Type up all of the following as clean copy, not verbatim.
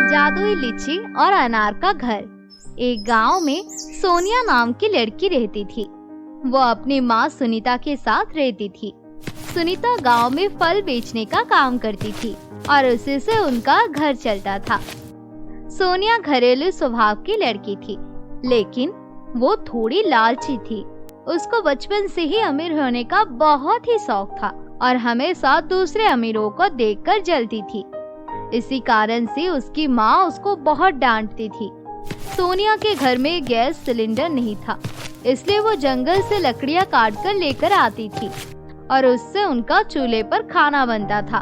जादुई लीची और अनार का घर। एक गांव में सोनिया नाम की लड़की रहती थी। वो अपनी माँ सुनीता के साथ रहती थी। सुनीता गांव में फल बेचने का काम करती थी और उसी से उनका घर चलता था। सोनिया घरेलू स्वभाव की लड़की थी, लेकिन वो थोड़ी लालची थी। उसको बचपन से ही अमीर होने का बहुत ही शौक था और हमेशा दूसरे अमीरों को देखकर जलती थी। इसी कारण से उसकी माँ उसको बहुत डांटती थी। सोनिया के घर में गैस सिलेंडर नहीं था, इसलिए वो जंगल से लकड़ियाँ काटकर लेकर आती थी और उससे उनका चूल्हे पर खाना बनता था।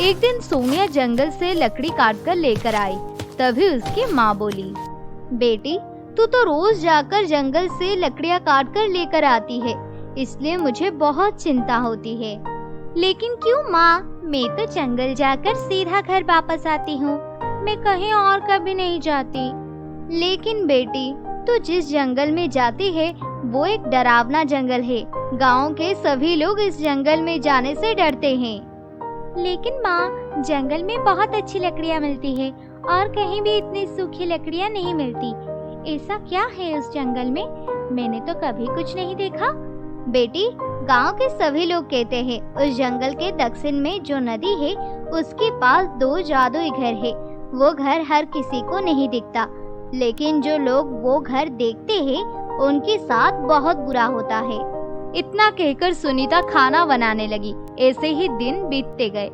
एक दिन सोनिया जंगल से लकड़ी काटकर लेकर आई, तभी उसकी माँ बोली, बेटी तू तो रोज जाकर जंगल से लकड़ियाँ काटकर लेकर आती है, इसलिए मुझे बहुत चिंता होती है। लेकिन क्यों माँ, मैं तो जंगल जाकर सीधा घर वापस आती हूँ, मैं कहीं और कभी नहीं जाती। लेकिन बेटी, तू जिस जंगल में जाती है वो एक डरावना जंगल है। गांव के सभी लोग इस जंगल में जाने से डरते हैं। लेकिन माँ, जंगल में बहुत अच्छी लकड़ियाँ मिलती है और कहीं भी इतनी सूखी लकड़ियाँ नहीं मिलती। ऐसा क्या है उस जंगल में? मैंने तो कभी कुछ नहीं देखा। बेटी, गांव के सभी लोग कहते हैं उस जंगल के दक्षिण में जो नदी है उसके पास 2 जादुई घर है। वो घर हर किसी को नहीं दिखता, लेकिन जो लोग वो घर देखते हैं उनके साथ बहुत बुरा होता है। इतना कहकर सुनीता खाना बनाने लगी। ऐसे ही दिन बीतते गए।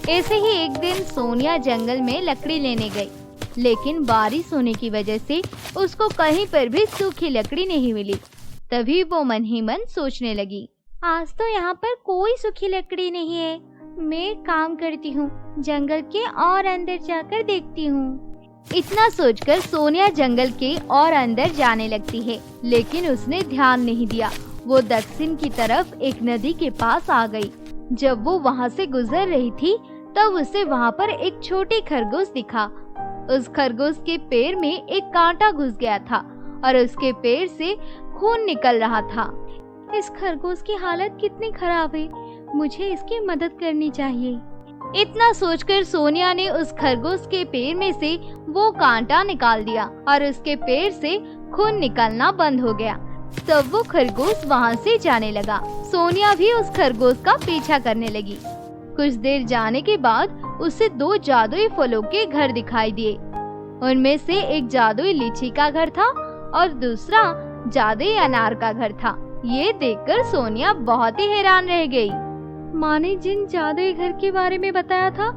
ऐसे ही एक दिन सोनिया जंगल में लकड़ी लेने गई, लेकिन बारिश होने की वजह से उसको कहीं पर भी सूखी लकड़ी नहीं मिली। तभी वो मन ही मन सोचने लगी, आज तो यहाँ पर कोई सूखी लकड़ी नहीं है। मैं काम करती हूँ, जंगल के और अंदर जाकर देखती हूँ। इतना सोचकर सोनिया जंगल के और अंदर जाने लगती है, लेकिन उसने ध्यान नहीं दिया। वो दक्षिण की तरफ एक नदी के पास आ गई। जब वो वहाँ से गुजर रही थी, तब उसे वहाँ पर एक छोटी खरगोश दिखा। उस खरगोश के पैर में एक कांटा घुस गया था और उसके पैर से खून निकल रहा था। इस खरगोश की हालत कितनी खराब है, मुझे इसकी मदद करनी चाहिए। इतना सोचकर सोनिया ने उस खरगोश के पैर में से वो कांटा निकाल दिया और उसके पैर से खून निकलना बंद हो गया। तब वो खरगोश वहाँ से जाने लगा। सोनिया भी उस खरगोश का पीछा करने लगी। कुछ देर जाने के बाद उसे 2 जादुई फलों के घर दिखाई दिए। उनमें से एक जादुई लीची का घर था और दूसरा जादुई अनार का घर था। ये देखकर सोनिया बहुत ही हैरान रह गई। माँ ने जिन जादुई घर के बारे में बताया था,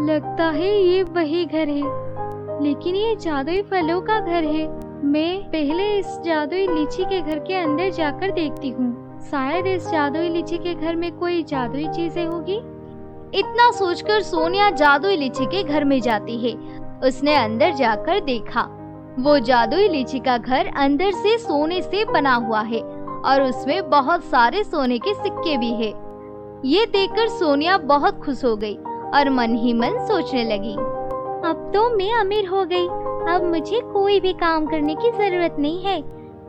लगता है ये वही घर है, लेकिन ये जादुई फलों का घर है। मैं पहले इस जादुई लीची के घर के अंदर जाकर देखती हूँ, शायद इस जादुई लीची के घर में कोई जादुई चीजें होगी। इतना सोचकर सोनिया जादुई लीची के घर में जाती है। उसने अंदर जाकर देखा, वो जादुई लीची का घर अंदर से सोने से बना हुआ है और उसमें बहुत सारे सोने के सिक्के भी है। ये देखकर सोनिया बहुत खुश हो गई और मन ही मन सोचने लगी, अब तो मैं अमीर हो गई, अब मुझे कोई भी काम करने की जरूरत नहीं है।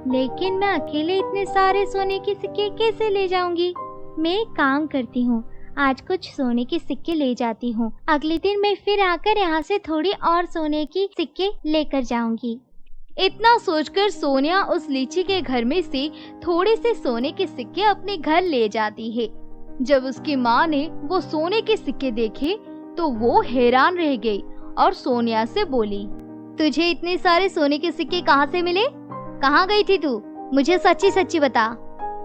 लेकिन मैं अकेले इतने सारे सोने के सिक्के कैसे ले जाऊंगी? मैं एक काम करती हूँ, आज कुछ सोने के सिक्के ले जाती हूँ, अगले दिन मैं फिर आकर यहाँ से थोड़ी और सोने की सिक्के लेकर जाऊंगी। इतना सोचकर सोनिया उस लीची के घर में से थोड़े से सोने के सिक्के अपने घर ले जाती है। जब उसकी माँ ने वो सोने के सिक्के देखे तो वो हैरान रह गई और सोनिया से बोली, तुझे इतने सारे सोने के सिक्के कहाँ से मिले? कहाँ गई थी तू? मुझे सच्ची सच्ची बता।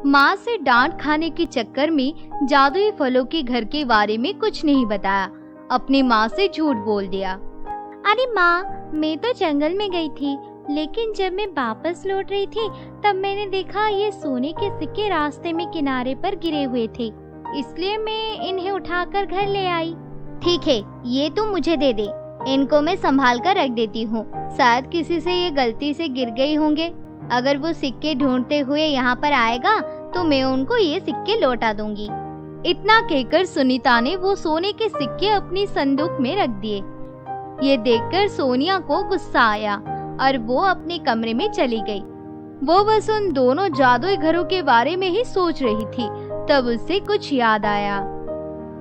माँ से डांट खाने के चक्कर में जादुई फलों के घर के बारे में कुछ नहीं बताया, अपनी माँ से झूठ बोल दिया। अरे माँ, मैं तो जंगल में गई थी, लेकिन जब मैं वापस लौट रही थी तब मैंने देखा ये सोने के सिक्के रास्ते में किनारे पर गिरे हुए थे, इसलिए मैं इन्हें उठाकर घर ले आई। ठीक है, ये तू मुझे दे दे, इनको मैं संभाल कर रख देती हूँ। शायद किसी से ये गलती से गिर गई होंगे। अगर वो सिक्के ढूंढते हुए यहाँ पर आएगा तो मैं उनको ये सिक्के लौटा दूंगी। इतना कहकर सुनीता ने वो सोने के सिक्के अपनी संदूक में रख दिए। ये देखकर सोनिया को गुस्सा आया और वो अपने कमरे में चली गई। वो बस उन दोनों जादुई घरों के बारे में ही सोच रही थी। तब उसे कुछ याद आया।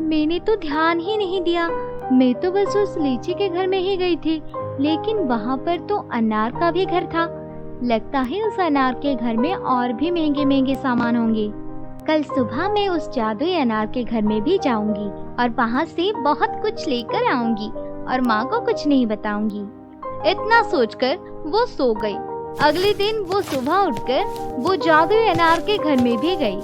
मैंने तो ध्यान ही नहीं दिया। मैं तो बस उस लीची के घर में ही गई थी, लेकिन वहाँ पर तो अनार का भी घर था। लगता है उस अनार के घर में और भी महंगे महंगे सामान होंगे। कल सुबह मैं उस जादुई अनार के घर में भी जाऊंगी और वहाँ से बहुत कुछ लेकर आऊंगी और माँ को कुछ नहीं बताऊंगी। इतना सोचकर वो सो गई। अगले दिन वो सुबह उठकर वो जादुई अनार के घर में भी गई।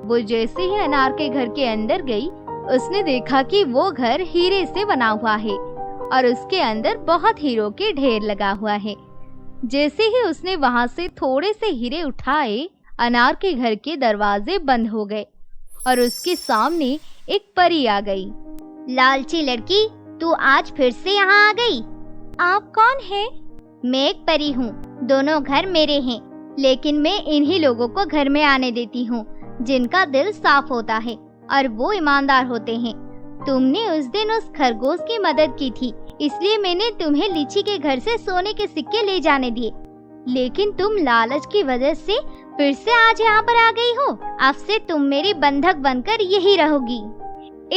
वो जैसे ही अनार के घर के अंदर गई, उसने देखा कि वो घर हीरे से बना हुआ है और उसके अंदर बहुत हीरों के ढेर लगा हुआ है। जैसे ही उसने वहाँ से थोड़े से हीरे उठाए, अनार के घर के दरवाजे बंद हो गए और उसके सामने एक परी आ गई। लालची लड़की, तू आज फिर से यहाँ आ गई। आप कौन हैं? मैं एक परी हूँ। दोनों घर मेरे हैं, लेकिन मैं इन्हीं लोगों को घर में आने देती हूँ जिनका दिल साफ होता है और वो ईमानदार होते हैं। तुमने उस दिन उस खरगोश की मदद की थी, इसलिए मैंने तुम्हें लीची के घर से सोने के सिक्के ले जाने दिए, लेकिन तुम लालच की वजह से फिर से आज यहाँ पर आ गई हो। अब से तुम मेरी बंधक बनकर यही रहोगी।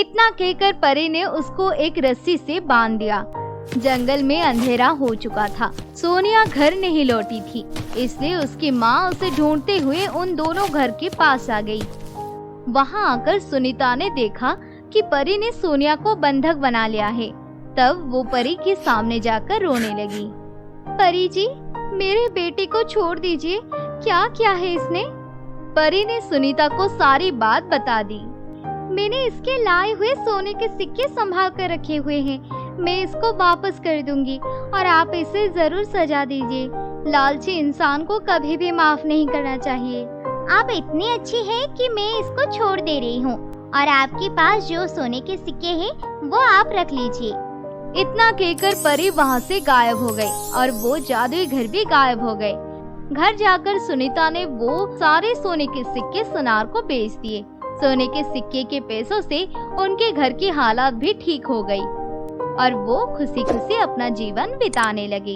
इतना कहकर परी ने उसको एक रस्सी से बांध दिया। जंगल में अंधेरा हो चुका था। सोनिया घर नहीं लौटी थी, इसलिए उसकी माँ उसे ढूंढते हुए उन दोनों घर के पास आ गई। वहाँ आकर सुनीता ने देखा कि परी ने सोनिया को बंधक बना लिया है। तब वो परी के सामने जाकर रोने लगी। परी जी, मेरे बेटे को छोड़ दीजिए, क्या किया है इसने? परी ने सुनीता को सारी बात बता दी। मैंने इसके लाए हुए सोने के सिक्के संभाल कर रखे हुए हैं, मैं इसको वापस कर दूंगी और आप इसे जरूर सजा दीजिए। लालची इंसान को कभी भी माफ नहीं करना चाहिए। आप इतनी अच्छी हैं कि मैं इसको छोड़ दे रही हूँ और आपके पास जो सोने के सिक्के हैं वो आप रख लीजिए। इतना कहकर परी वहाँ से गायब हो गई और वो जादुई घर भी गायब हो गए। घर जाकर सुनीता ने वो सारे सोने के सिक्के सुनार को बेच दिए। सोने के सिक्के के पैसों से उनके घर की हालात भी ठीक हो गई और वो खुशी खुशी अपना जीवन बिताने लगी।